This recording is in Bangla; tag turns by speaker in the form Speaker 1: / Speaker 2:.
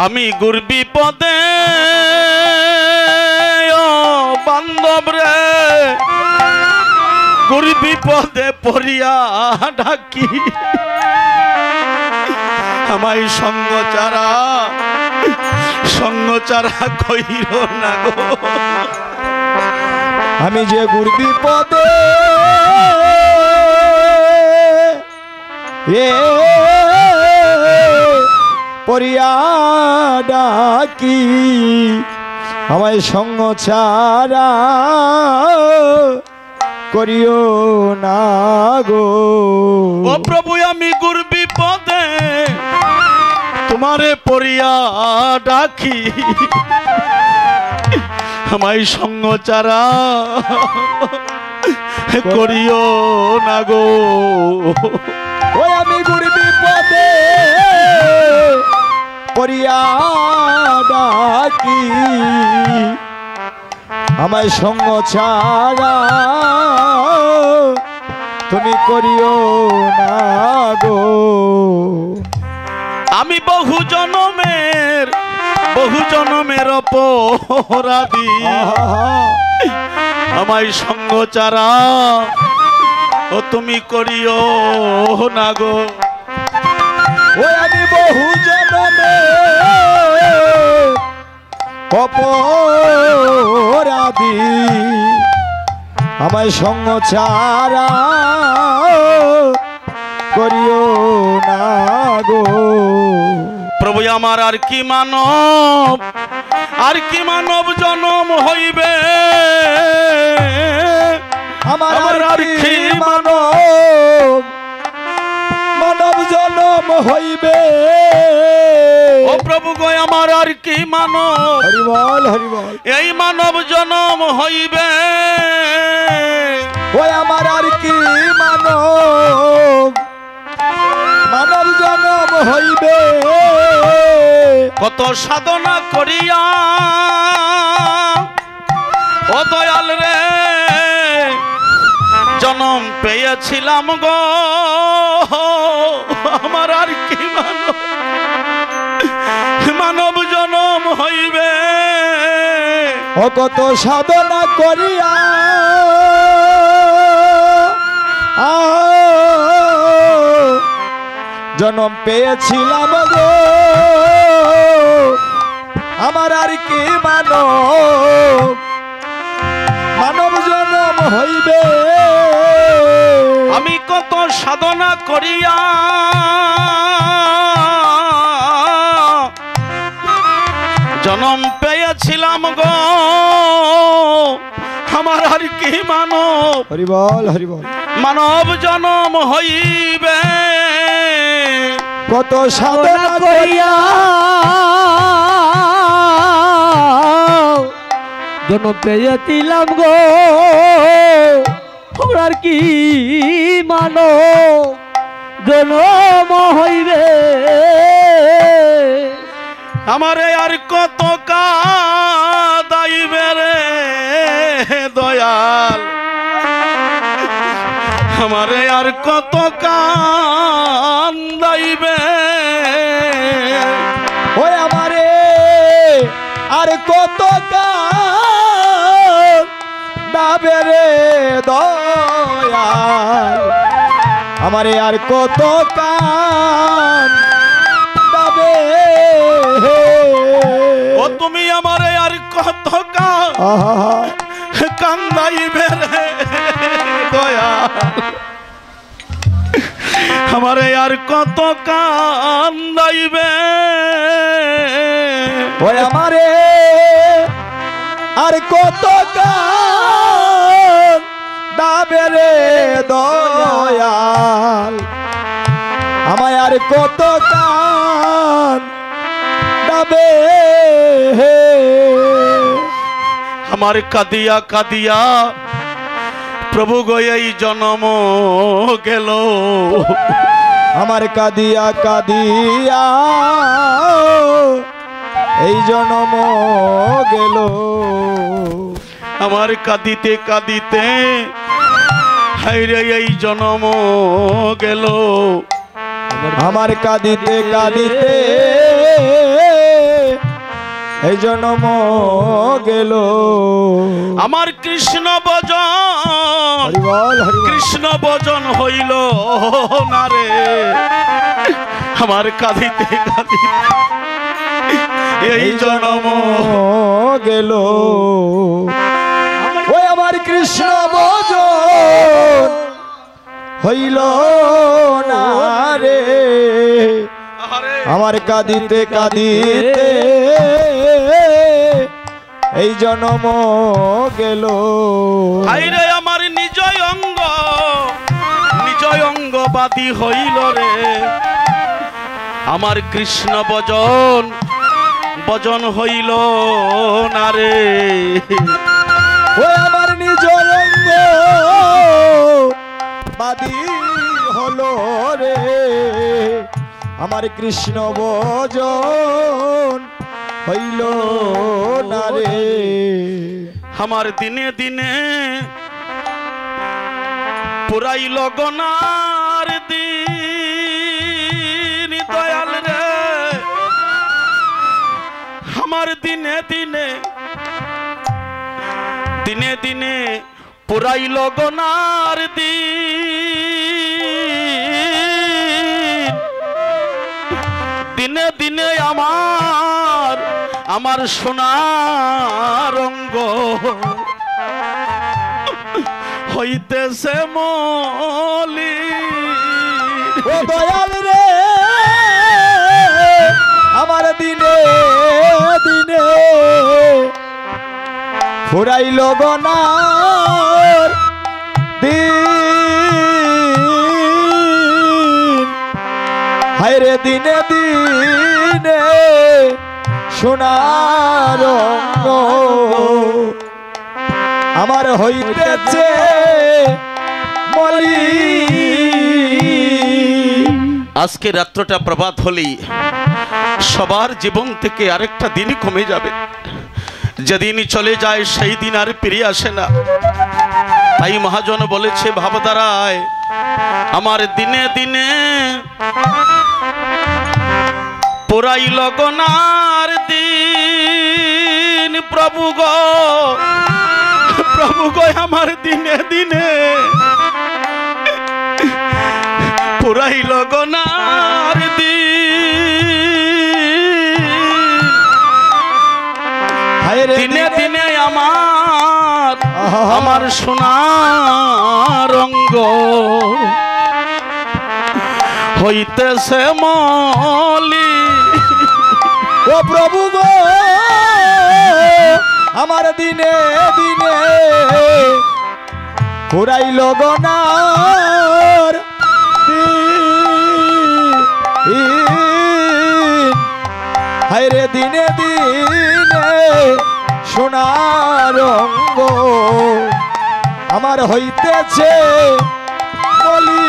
Speaker 1: আমি গুর বিপদে ও বান্ধব রে গুর বিপদে পড়িয়া ডাকি আমায় সঙ্গ চারা কইর না গো
Speaker 2: আমি যে গুর বিপদে পড়িয়া ডাকি আমায় সঙ্গ ছাড়া করিও না গো।
Speaker 1: ও প্রভু আমি গুর বিপদে তোমারে পড়িয়া ডাকি আমায় সঙ্গ চারা করিও না গো।
Speaker 2: ওই আমি গুর বিপদে পড়িয়া ডাকি আমায় সঙ্গ ছাড়া তুমি করিও না গো।
Speaker 1: আমি বহু জনমের অপরাধী আমায় সঙ্গ চারা ও তুমি করিও না গো।
Speaker 2: ওই আমি বহু জনমের অপরাধী আমায় সঙ্গ ছাড়া করিও না গো।
Speaker 1: প্রভু আমার আর কি মানব জনম হইবে
Speaker 2: আমার আর কি মানব জনম হইবে।
Speaker 1: ও প্রভু গো আমার আর কি
Speaker 2: হরি বল হরি বল
Speaker 1: এই মানব জনম হইবে।
Speaker 2: ওই আমার আর কি মানব জনম হইবে।
Speaker 1: কত সাধনা করিয়া ও দয়াল রে জনম পেয়েছিলাম গো আমার আর কি মানব জনম হইবে।
Speaker 2: ও কত সাধনা করিয়া জনম পেয়েছিলাম গো আমার আর কি মানব জনম হইবে।
Speaker 1: আমি কত সাধনা করিয়া জনম পেয়েছিলাম গো আমার আর কি
Speaker 2: হরি বল হরি বল
Speaker 1: মানব জনম হইবে।
Speaker 2: কত সাধনা করিয়া
Speaker 3: জনম পেয়েছিলাম গো আর কি মানব জনম হইবে।
Speaker 1: আমারে আর কত কাদাইবে রে দয়াল আমারে আর কত কান্দাইবে।
Speaker 2: ওই আমারে আর কত কান্দাবে রে দয়াল আমারে আর কত কান্দাবে।
Speaker 1: ও তুমি আমারে আর কত কান্দাইবে রে দয়াল আমারে আর কত কান্দাইবে।
Speaker 2: ওই আমারে আর কত কান্দাবে রে দয়াল আমায় আর কত কান্দাবে।
Speaker 1: আমার কাঁদিয়া কাঁদিয়া প্রভু গো এই জনম গেল
Speaker 2: আমার কাঁদিয়া কাঁদিয়া এই জনম গেল।
Speaker 1: আমার কাঁদিতে কাঁদিতে হাইরে এই জনম গেল।
Speaker 2: আমার কাঁদিতে কাঁদিতে এই জনম গেল।
Speaker 1: আমার কৃষ্ণ ভজন
Speaker 2: হরি বল হরি বল।
Speaker 1: কৃষ্ণ ভজন হইল না রে, আমার কাঁদিতে কাঁদিতে এই জনম
Speaker 2: গেল। ওই আমার কৃষ্ণ ভজন হইল না রে, আমার কাঁদিতে কাঁদিতে এই জনম গেল।
Speaker 1: আইরে আমার নিজ অঙ্গ বাদী হইল রে, আমার কৃষ্ণ ভজন হইল না রে।
Speaker 2: ওই আমার নিজ অঙ্গ বাদী হলো রে, আমার কৃষ্ণ ভজন হইল না রে।
Speaker 1: আমার দিনে দিনে পুরাইল গনার দিন দয়াল রে, আমার দিনে দিনে দিনে দিনে পুরাইল গনার দিন, দিনে দিনে আমার সোনার অঙ্গ হইতেছে মলি।
Speaker 2: ও দয়াল রে, আমার দিনে দিনে ফুরাইল গনার দিন, হায়রে দিনে দিনে সোনার অঙ্গ আমার হইতেছে মলি।
Speaker 1: আজকে রাত্রটা প্রভাত হলেই সবার জীবন থেকে আরেকটা দিনই কমে যাবে, যেদিন চলে যায় সেই দিন আর ফিরে আসে না। তাই মহাজন বলেছে ভাবধারায়, আমার দিনে দিনে পুরাইল গনার দিন, প্রভু গো আমার দিনে দিনে পুরাইল গনার দিন, দিনে দিনে আমার সোনার অঙ্গ হইতেছে মলি।
Speaker 2: ও প্রভু গো, আমার দিনে দিনে পুরাইল গনার দিন, হায়রে দিনে দিনে সোনার অঙ্গ আমার হইতেছে বলি।